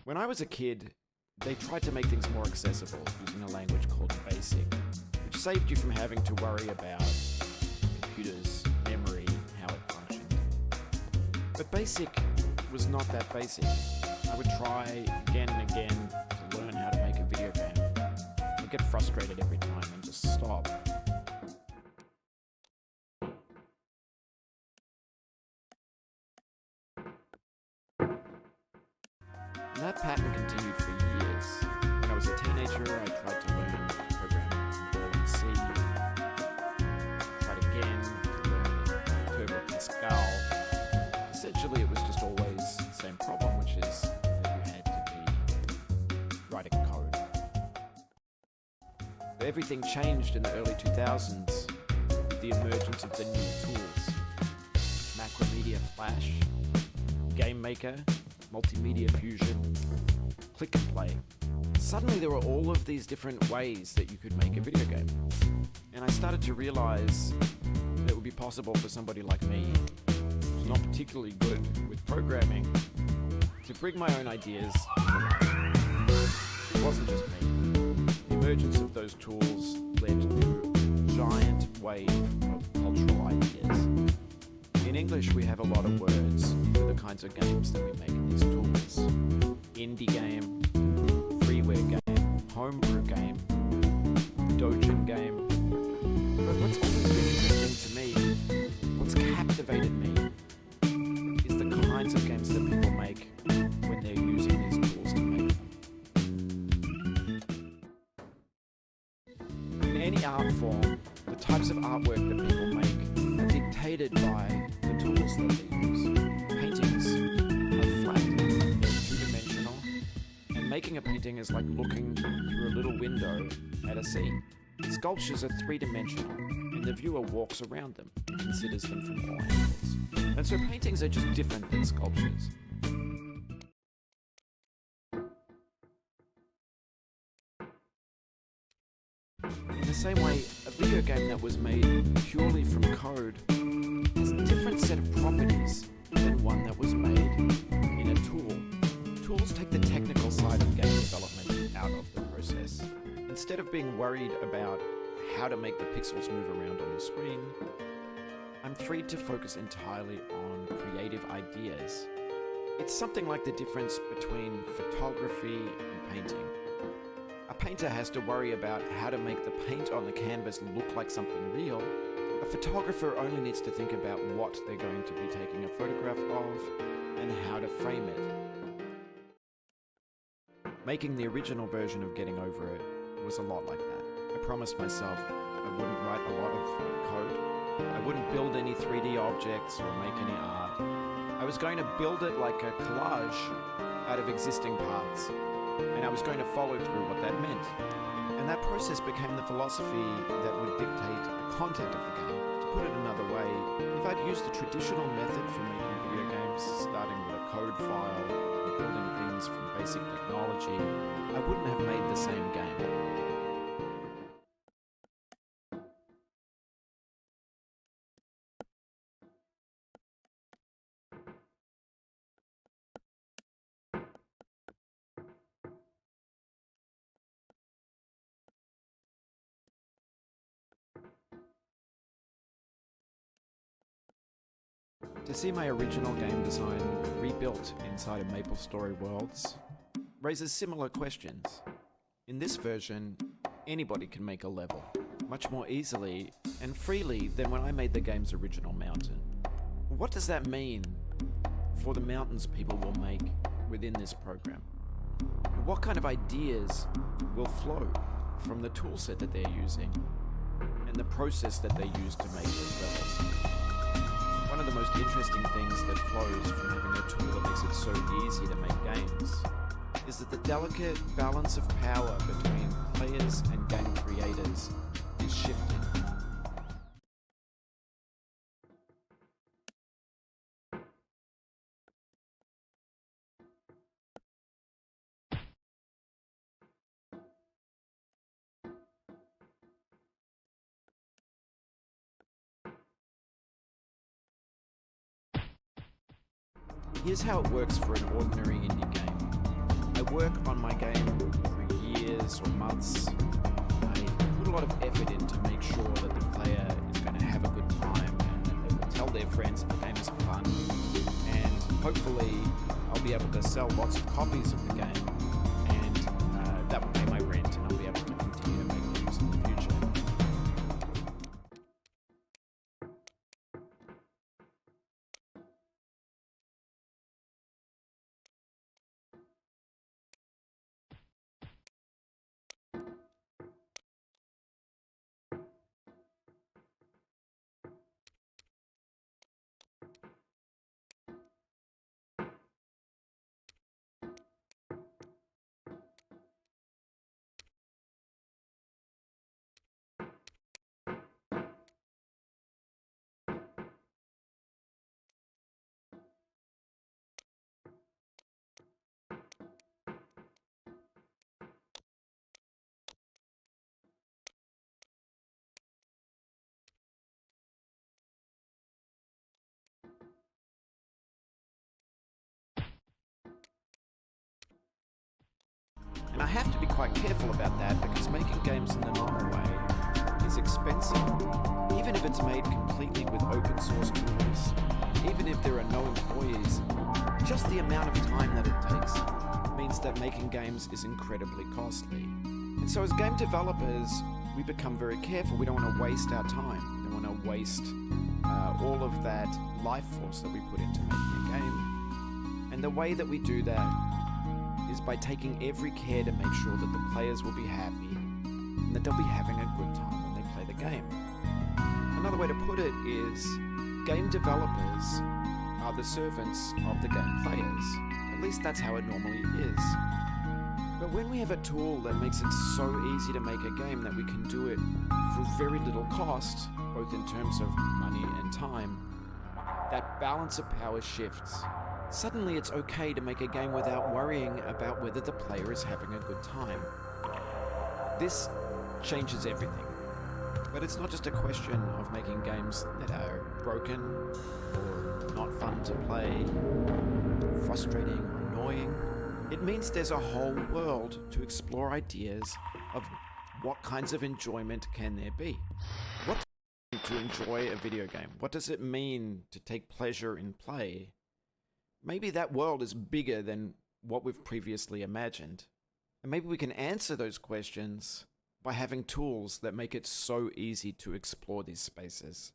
When I was a kid, they tried to make things more accessible using a language called BASIC, which saved you from having to worry about computers, memory, how it functioned. But BASIC was not that basic. I would try again and again to learn how to make a video game. I'd get frustrated every time and just stop. And that pattern continued for years. When I was a teenager, I tried to learn programming in Ball and C. Tried again to learn Turbo Pascal. Essentially, it was just always the same problem, which is that you had to be writing code. But everything changed in the early 2000s with the emergence of the new tools. Macromedia Flash, Game Maker, Multimedia Fusion, Click and Play. Suddenly there were all of these different ways that you could make a video game. And I started to realize that it would be possible for somebody like me, who's not particularly good with programming, to bring my own ideas to life. It wasn't just me. The emergence of those tools led to a giant wave of cultural ideas. In English, we have a lot of words for the kinds of games that we make in these tools. Indie game, freeware game, homebrew game, dojin game. But what's always been interesting to me, what's captivated me, is the kinds of games that people make when they're using these tools to make them. In any art form, the types of artwork that people make are dictated by the tools that they use. Paintings are flat, they're two-dimensional, and making a painting is like looking through a little window at a scene. Sculptures are three-dimensional, and the viewer walks around them and considers them from all angles. And so paintings are just different than sculptures. In the same way, a video game that was made purely from code has a different set of properties than one that was made in a tool. Tools take the technical side of game development out of the process. Instead of being worried about how to make the pixels move around on the screen, I'm free to focus entirely on creative ideas. It's something like the difference between photography and painting. A painter has to worry about how to make the paint on the canvas look like something real. A photographer only needs to think about what they're going to be taking a photograph of and how to frame it. Making the original version of Getting Over It was a lot like that. I promised myself I wouldn't write a lot of code. I wouldn't build any 3D objects or make any art. I was going to build it like a collage out of existing parts. And I was going to follow through what that meant. And that process became the philosophy that would dictate the content of the game. To put it another way, if I'd used the traditional method for making video games, starting with a code file and building things from basic technology, I wouldn't have made the same game. To see my original game design rebuilt inside of MapleStory Worlds raises similar questions. In this version, anybody can make a level, much more easily and freely than when I made the game's original mountain. What does that mean for the mountains people will make within this program? What kind of ideas will flow from the toolset that they're using and the process that they use to make those levels? One of the most interesting things that flows from having a tool that makes it so easy to make games is that the delicate balance of power between players and game creators is shifting. Here's how it works for an ordinary indie game. I work on my game for years or months. I put a lot of effort in to make sure that the player is going to have a good time and that they will tell their friends that the game is fun. And hopefully I'll be able to sell lots of copies of the game, and that will pay my rent, and I'll be able to continue to make games in the future. And I have to be quite careful about that, because making games in the normal way is expensive. Even if it's made completely with open source tools, even if there are no employees, just the amount of time that it takes means that making games is incredibly costly. And so as game developers, we become very careful. We don't want to waste our time. We don't want to waste all of that life force that we put into making a game. And the way that we do that is by taking every care to make sure that the players will be happy and that they'll be having a good time when they play the game. Another way to put it is, game developers are the servants of the game players. At least that's how it normally is. But when we have a tool that makes it so easy to make a game that we can do it for very little cost, both in terms of money and time, that balance of power shifts. Suddenly it's okay to make a game without worrying about whether the player is having a good time. This changes everything. But it's not just a question of making games that are broken or not fun to play, frustrating or annoying. It means there's a whole world to explore ideas of what kinds of enjoyment can there be. What does it mean to enjoy a video game? What does it mean to take pleasure in play? Maybe that world is bigger than what we've previously imagined. And maybe we can answer those questions by having tools that make it so easy to explore these spaces.